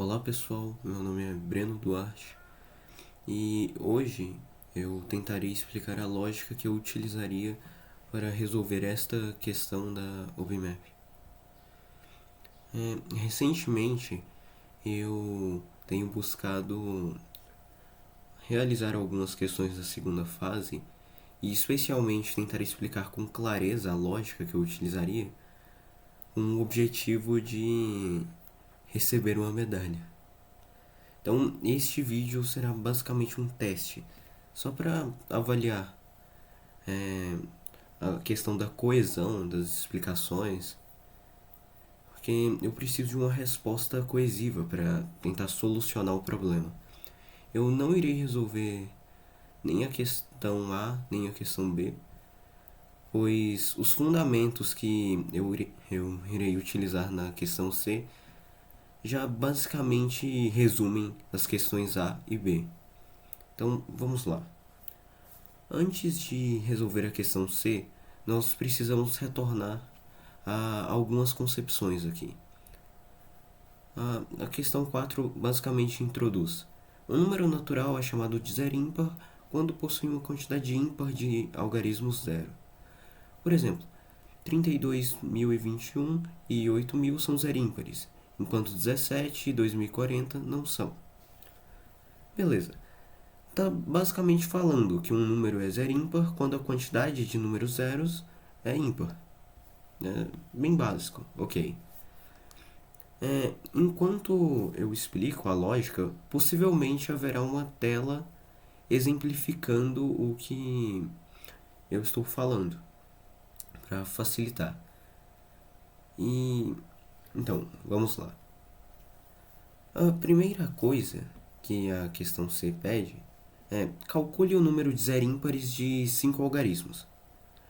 Olá pessoal, meu nome é Breno Duarte e hoje eu tentarei explicar a lógica que eu utilizaria para resolver esta questão da OBMap. Recentemente eu tenho buscado realizar algumas questões da segunda fase e especialmente tentar explicar com clareza a lógica que eu utilizaria com o objetivo de receber uma medalha. Então, este vídeo será basicamente um teste, só para avaliar a questão da coesão das explicações, porque eu preciso de uma resposta coesiva para tentar solucionar o problema. Eu não irei resolver nem a questão A, nem a questão B, pois os fundamentos que eu irei utilizar na questão C já basicamente resumem as questões A e B. Então, vamos lá. Antes de resolver a questão C, nós precisamos retornar a algumas concepções aqui. A questão 4 basicamente introduz: um número natural é chamado de zero ímpar quando possui uma quantidade ímpar de algarismos zero. Por exemplo, 32.021 e 8.000 são zero ímpares, enquanto 17 e 2040 não são. Beleza. Está basicamente falando que um número é zero ímpar quando a quantidade de números zeros é ímpar. É bem básico, ok. Enquanto eu explico a lógica, possivelmente haverá uma tela exemplificando o que eu estou falando, para facilitar. Então, vamos lá. A primeira coisa que a questão C pede calcule o número de zero ímpares de 5 algarismos.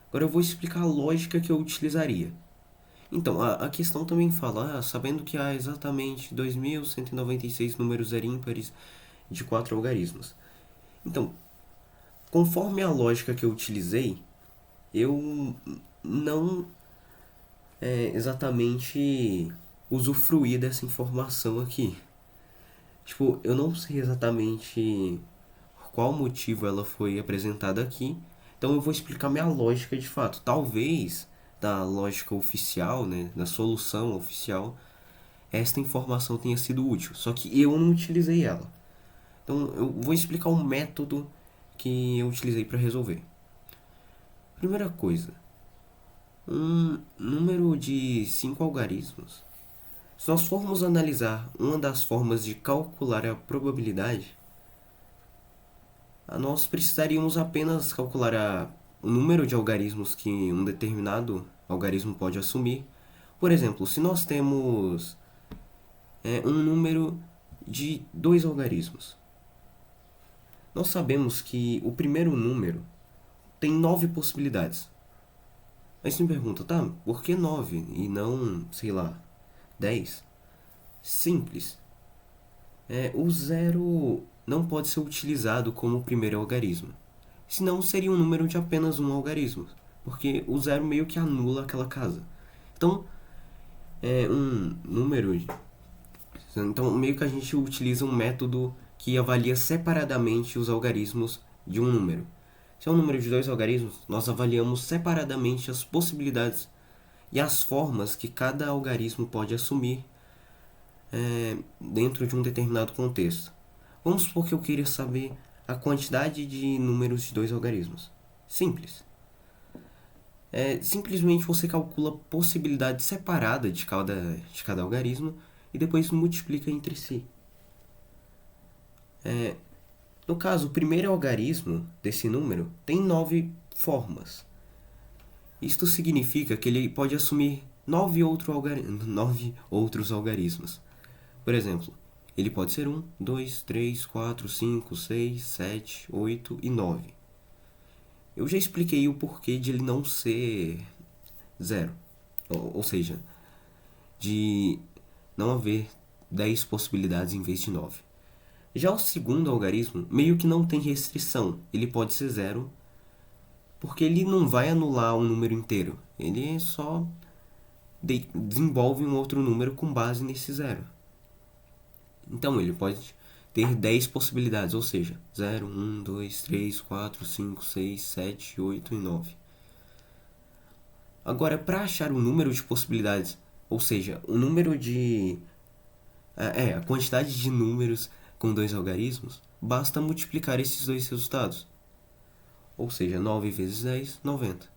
Agora eu vou explicar a lógica que eu utilizaria. Então, a questão também fala, sabendo que há exatamente 2.196 números zero ímpares de 4 algarismos. Então, conforme a lógica que eu utilizei, eu não exatamente usufruí dessa informação aqui. Tipo, eu não sei exatamente qual motivo ela foi apresentada aqui. Então eu vou explicar minha lógica de fato. Talvez da lógica oficial, né, da solução oficial, esta informação tenha sido útil. Só que eu não utilizei ela. Então eu vou explicar o método que eu utilizei para resolver. Primeira coisa, um número de 5 algarismos. Se nós formos analisar uma das formas de calcular a probabilidade, nós precisaríamos apenas calcular o número de algarismos que um determinado algarismo pode assumir. Por exemplo, se nós temos um número de 2 algarismos, nós sabemos que o primeiro número tem 9 possibilidades. Aí você me pergunta, tá, por que 9 e não, sei lá, 10? Simples. O zero não pode ser utilizado como o primeiro algarismo. Senão seria um número de apenas um algarismo, porque o zero meio que anula aquela casa. Então, é um número. Então, meio que a gente utiliza um método que avalia separadamente os algarismos de um número. Se é um número de 2 algarismos, nós avaliamos separadamente as possibilidades e as formas que cada algarismo pode assumir dentro de um determinado contexto. Vamos supor que eu queira saber a quantidade de números de 2 algarismos. Simples. Simplesmente você calcula a possibilidade separada de cada algarismo e depois multiplica entre si. No caso, o primeiro algarismo desse número tem 9 formas. Isto significa que ele pode assumir 9 outros algarismos. Por exemplo, ele pode ser 1, 2, 3, 4, 5, 6, 7, 8 e 9. Eu já expliquei o porquê de ele não ser zero. Ou seja, de não haver 10 possibilidades em vez de 9. Já o segundo algarismo meio que não tem restrição. Ele pode ser zero, porque ele não vai anular um número inteiro. Ele só desenvolve um outro número com base nesse zero. Então ele pode ter 10 possibilidades, ou seja, 0, 1, 2, 3, 4, 5, 6, 7, 8 e 9. Agora, para achar o número de possibilidades, ou seja, o número de... a quantidade de números com dois algarismos, basta multiplicar esses dois resultados. Ou seja, 9 vezes 10, 90.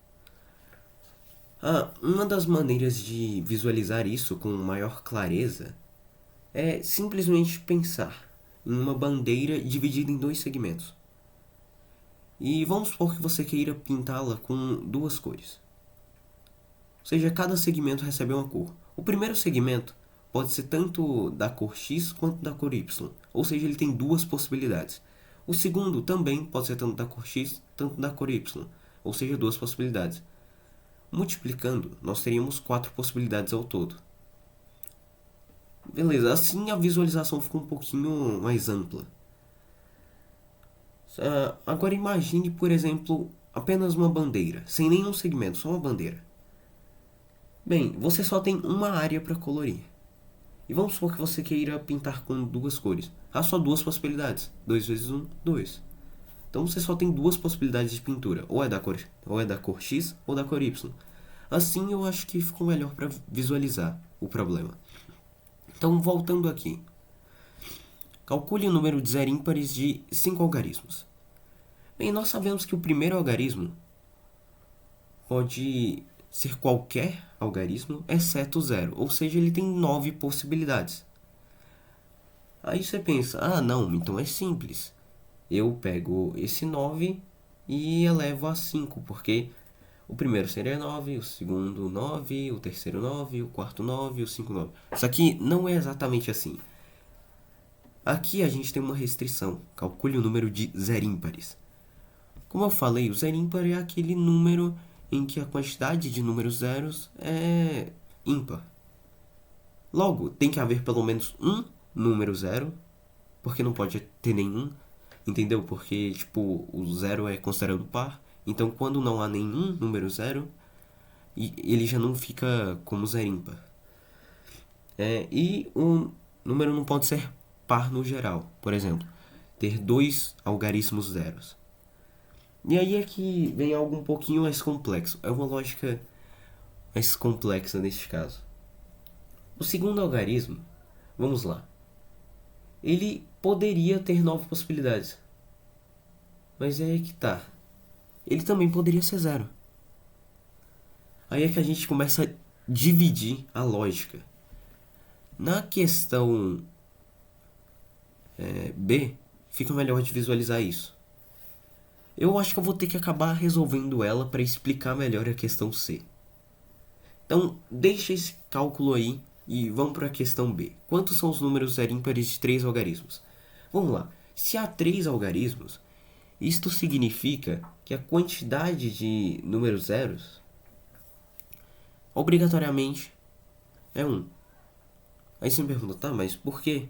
Uma das maneiras de visualizar isso com maior clareza é simplesmente pensar em uma bandeira dividida em dois segmentos. E vamos supor que você queira pintá-la com duas cores. Ou seja, cada segmento recebe uma cor. O primeiro segmento pode ser tanto da cor X quanto da cor Y, ou seja, ele tem duas possibilidades. O segundo também pode ser tanto da cor X, tanto da cor Y, ou seja, duas possibilidades. Multiplicando, nós teríamos 4 possibilidades ao todo. Beleza, assim a visualização ficou um pouquinho mais ampla. Agora imagine, por exemplo, apenas uma bandeira, sem nenhum segmento, só uma bandeira. Bem, você só tem uma área para colorir. E vamos supor que você queira pintar com duas cores. Há só duas possibilidades. 2 vezes 1, 2. Então você só tem duas possibilidades de pintura. Ou é da cor X ou da cor Y. Assim eu acho que ficou melhor para visualizar o problema. Então voltando aqui. Calcule o número de zero ímpares de 5 algarismos. Bem, nós sabemos que o primeiro algarismo pode ser qualquer algarismo, exceto zero. Ou seja, ele tem 9 possibilidades. Aí você pensa, não, então é simples. Eu pego esse 9 e elevo a 5, porque o primeiro seria 9, o segundo 9, o terceiro 9, o quarto 9, o 5 9. Isso aqui não é exatamente assim. Aqui a gente tem uma restrição. Calcule o número de zero ímpares. Como eu falei, o zero ímpar é aquele número em que a quantidade de números zeros é ímpar. Logo, tem que haver pelo menos um número zero, porque não pode ter nenhum, entendeu? Porque, o zero é considerado par, então quando não há nenhum número zero, ele já não fica como zero ímpar. E o número não pode ser par no geral, por exemplo, ter dois algarismos zeros. E aí é que vem algo um pouquinho mais complexo. É uma lógica mais complexa neste caso. O segundo algarismo, vamos lá. Ele poderia ter 9 possibilidades. Mas é aí que tá. Ele também poderia ser zero. Aí é que a gente começa a dividir a lógica. Na questão B, fica melhor de visualizar isso. Eu acho que eu vou ter que acabar resolvendo ela para explicar melhor a questão C. Então, deixa esse cálculo aí e vamos para a questão B. Quantos são os números zero ímpares de 3 algarismos? Vamos lá. Se há 3 algarismos, isto significa que a quantidade de números zeros obrigatoriamente é 1. Aí você me pergunta, mas por quê?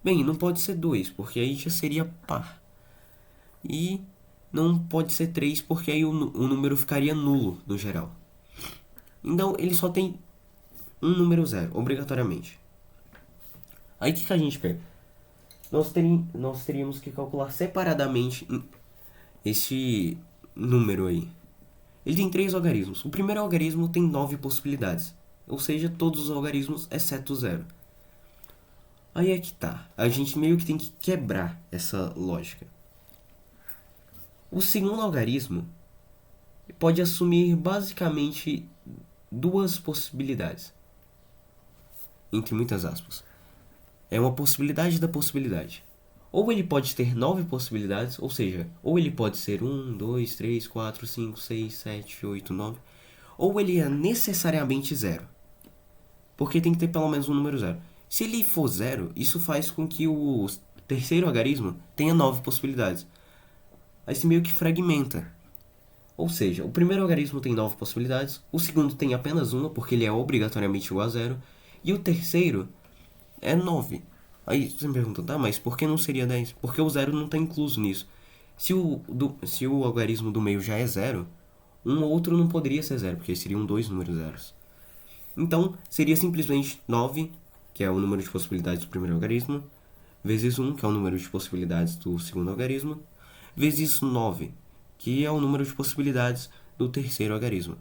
Bem, não pode ser 2, porque aí já seria par. E não pode ser 3, porque aí o número ficaria nulo no geral. Então ele só tem um número zero, obrigatoriamente. Aí o que a gente pega? Nós teríamos que calcular separadamente esse número aí. Ele tem 3 algarismos. O primeiro algarismo tem 9 possibilidades. Ou seja, todos os algarismos exceto o zero. Aí é que tá. A gente meio que tem que quebrar essa lógica. O segundo algarismo pode assumir basicamente duas possibilidades. Entre muitas aspas. É uma possibilidade da possibilidade. Ou ele pode ter 9 possibilidades, ou seja, ou ele pode ser 1, 2, 3, 4, 5, 6, 7, 8, 9. Ou ele é necessariamente zero. Porque tem que ter pelo menos um número zero. Se ele for zero, isso faz com que o terceiro algarismo tenha 9 possibilidades. Aí se meio que fragmenta. Ou seja, o primeiro algarismo tem 9 possibilidades, o segundo tem apenas uma, porque ele é obrigatoriamente igual a zero, e o terceiro é 9. Aí você me pergunta, mas por que não seria 10? Porque o zero não está incluso nisso. Se o algarismo do meio já é zero, um outro não poderia ser zero, porque seriam dois números zeros. Então, seria simplesmente 9, que é o número de possibilidades do primeiro algarismo, vezes 1, que é o número de possibilidades do segundo algarismo, vezes 9, que é o número de possibilidades do terceiro algarismo.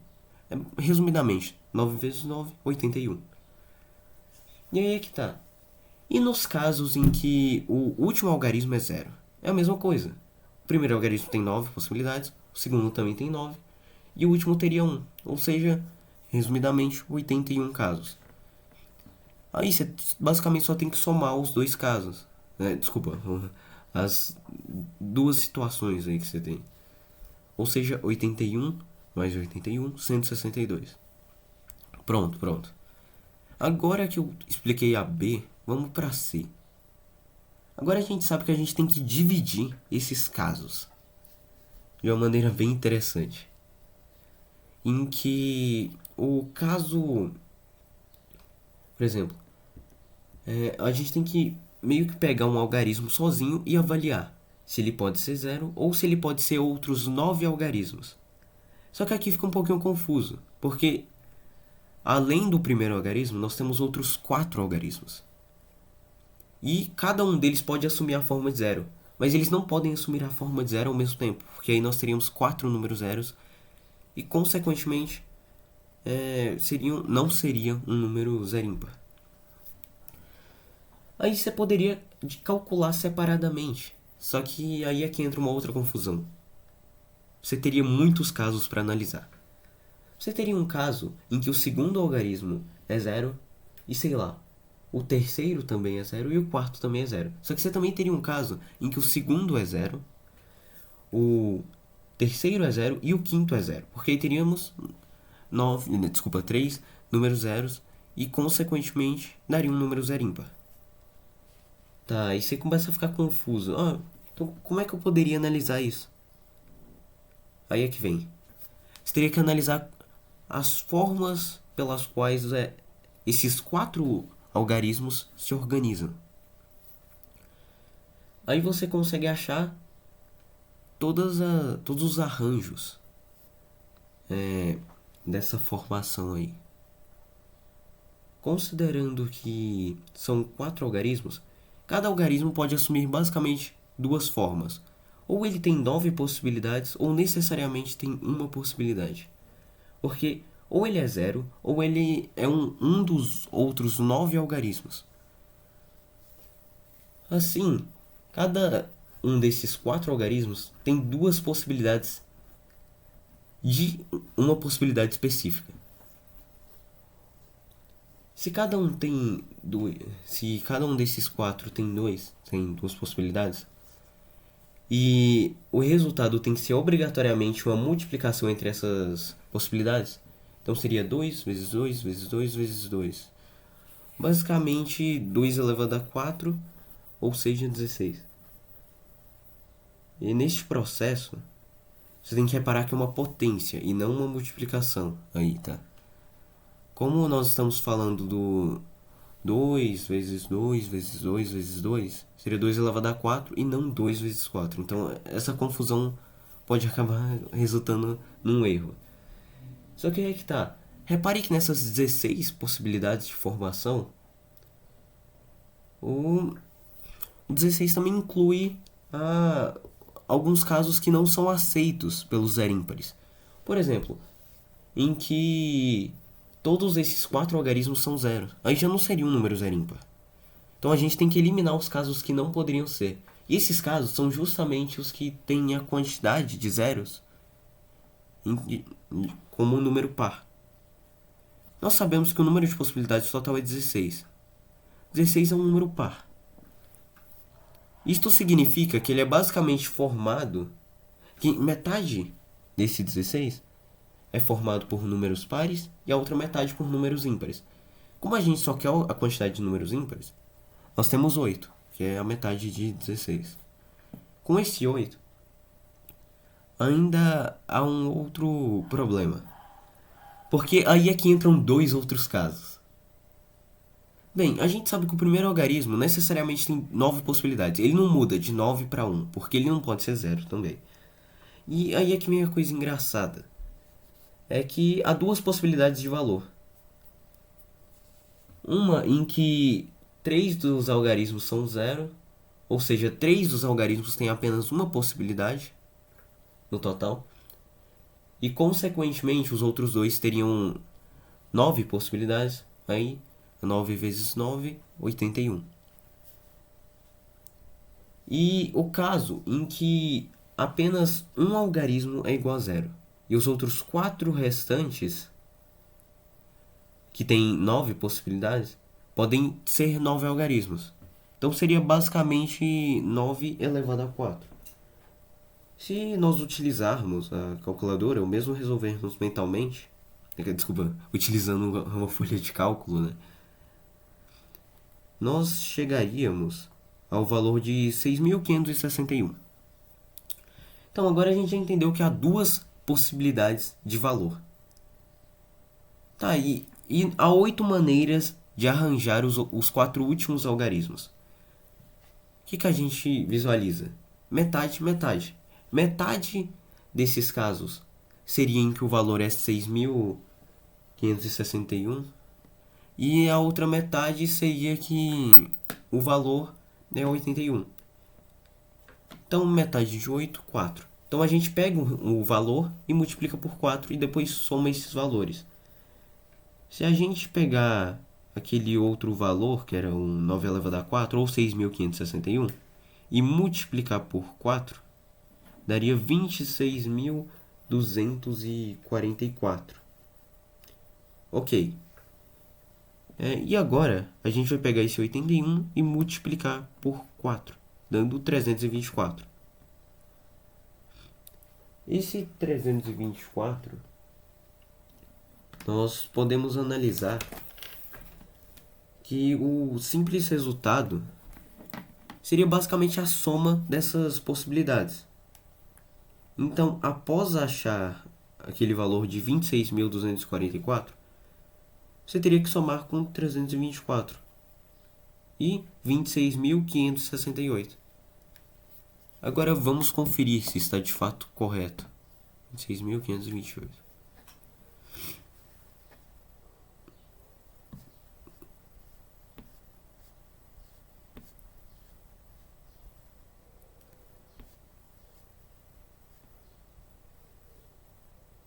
Resumidamente, 9 vezes 9, 81. E aí é que tá. E nos casos em que o último algarismo é zero? É a mesma coisa. O primeiro algarismo tem 9 possibilidades, o segundo também tem 9, e o último teria 1. Ou seja, resumidamente, 81 casos. Aí você basicamente só tem que somar os dois casos. Desculpa, as duas situações aí que você tem. Ou seja, 81 mais 81, 162. Pronto. Agora que eu expliquei a B, vamos para C. Agora a gente sabe que a gente tem que dividir esses casos de uma maneira bem interessante. Em que o caso, por exemplo, a gente tem que meio que pegar um algarismo sozinho e avaliar se ele pode ser zero ou se ele pode ser outros 9 algarismos. Só que aqui fica um pouquinho confuso, porque além do primeiro algarismo, nós temos outros 4 algarismos. E cada um deles pode assumir a forma de zero, mas eles não podem assumir a forma de zero ao mesmo tempo, porque aí nós teríamos 4 números zeros e, consequentemente, não seria um número zero ímpar. Aí você poderia calcular separadamente, só que aí é que entra uma outra confusão. Você teria muitos casos para analisar. Você teria um caso em que o segundo algarismo é zero e, sei lá, o terceiro também é zero e o quarto também é zero. Só que você também teria um caso em que o segundo é zero, o terceiro é zero e o quinto é zero. Porque aí teríamos 3 números zeros e, consequentemente, daria um número zero ímpar. Tá, aí você começa a ficar confuso. Então como é que eu poderia analisar isso? Aí é que vem. Você teria que analisar as formas pelas quais esses 4 algarismos se organizam. Aí você consegue achar todos os arranjos dessa formação aí. Considerando que são 4 algarismos, cada algarismo pode assumir basicamente 2 formas. Ou ele tem 9 possibilidades, ou necessariamente tem uma possibilidade. Porque ou ele é zero, ou ele é um dos outros 9 algarismos. Assim, cada um desses 4 algarismos tem 2 possibilidades de uma possibilidade específica. Se cada um desses 4 tem 2 possibilidades, e o resultado tem que ser obrigatoriamente uma multiplicação entre essas possibilidades, então seria 2 vezes 2 vezes 2 vezes 2. Basicamente 2 elevado a 4, ou seja, 16. E neste processo, você tem que reparar que é uma potência e não uma multiplicação aí, tá? Como nós estamos falando do 2 vezes 2 vezes 2 vezes 2, seria 2 elevado a 4 e não 2 vezes 4. Então essa confusão pode acabar resultando num erro. Só que aí é que tá. Repare que nessas 16 possibilidades de formação, o 16 também inclui alguns casos que não são aceitos pelos zero ímpares. Por exemplo, em que todos esses 4 algarismos são zero. Aí já não seria um número zero ímpar. Então a gente tem que eliminar os casos que não poderiam ser. E esses casos são justamente os que têm a quantidade de zeros como um número par. Nós sabemos que o número de possibilidades total é 16. 16 é um número par. Isto significa que ele é basicamente formado, que metade desse 16 é formado por números pares e a outra metade por números ímpares. Como a gente só quer a quantidade de números ímpares, nós temos 8, que é a metade de 16. Com esse 8, ainda há um outro problema. Porque aí é que entram 2 outros casos. Bem, a gente sabe que o primeiro algarismo necessariamente tem 9 possibilidades. Ele não muda de 9 para 1, porque ele não pode ser 0 também. E aí é que vem a coisa engraçada. É que há 2 possibilidades de valor. Uma em que 3 dos algarismos são 0 Ou seja, 3 dos algarismos têm apenas uma possibilidade no total. E, consequentemente, os outros dois teriam 9 possibilidades. Aí, 9 vezes 9, 81. E o caso em que apenas um algarismo é igual a zero e os outros 4 restantes, que tem 9 possibilidades, podem ser 9 algarismos. Então seria basicamente 9 elevado a 4. Se nós utilizarmos a calculadora, ou mesmo resolvermos mentalmente, desculpa, utilizando uma folha de cálculo, né? Nós chegaríamos ao valor de 6.561. Então agora a gente já entendeu que há duas possibilidades de valor. Tá, e há 8 maneiras de arranjar os 4 últimos algarismos. O que a gente visualiza? Metade, metade. Metade desses casos seria em que o valor é 6.561 e a outra metade seria que o valor é 81. Então, metade de 8, 4. Então, a gente pega o valor e multiplica por 4 e depois soma esses valores. Se a gente pegar aquele outro valor, que era um 9 elevado a 4, ou 6.561, e multiplicar por 4, daria 26.244. Ok. E agora, a gente vai pegar esse 81 e multiplicar por 4, dando 324. Esse 324, nós podemos analisar que o simples resultado seria basicamente a soma dessas possibilidades. Então, após achar aquele valor de 26.244, você teria que somar com 324 e 26.568. Agora vamos conferir se está de fato correto. 26.528.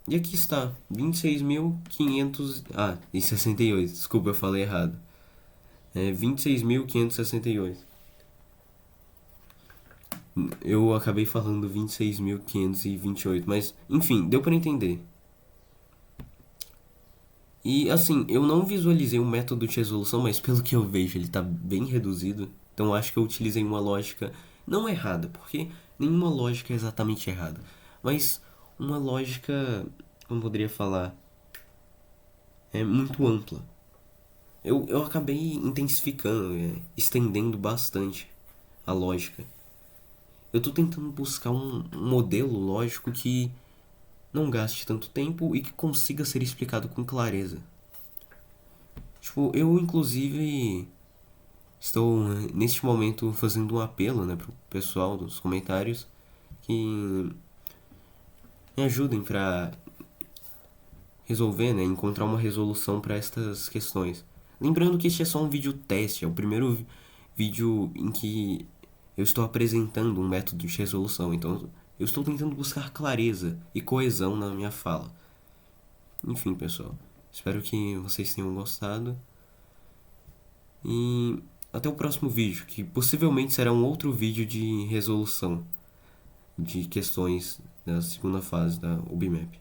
E aqui está, 26.500... e 68. Desculpa, eu falei errado. 26.568. Eu acabei falando 26.528, mas enfim, deu para entender. E assim, eu não visualizei um método de resolução, mas pelo que eu vejo ele está bem reduzido. Então acho que eu utilizei uma lógica não errada, porque nenhuma lógica é exatamente errada, mas uma lógica, como poderia falar, muito ampla. Eu acabei intensificando, estendendo bastante a lógica. Eu estou tentando buscar um modelo lógico que não gaste tanto tempo e que consiga ser explicado com clareza. Tipo, eu inclusive estou neste momento fazendo um apelo, né, pro pessoal dos comentários que me ajudem para resolver, né, encontrar uma resolução para estas questões. Lembrando que este é só um vídeo teste, é o primeiro vídeo em que eu estou apresentando um método de resolução, então eu estou tentando buscar clareza e coesão na minha fala. Enfim, pessoal, espero que vocês tenham gostado e até o próximo vídeo, que possivelmente será um outro vídeo de resolução de questões da segunda fase da UBMAP.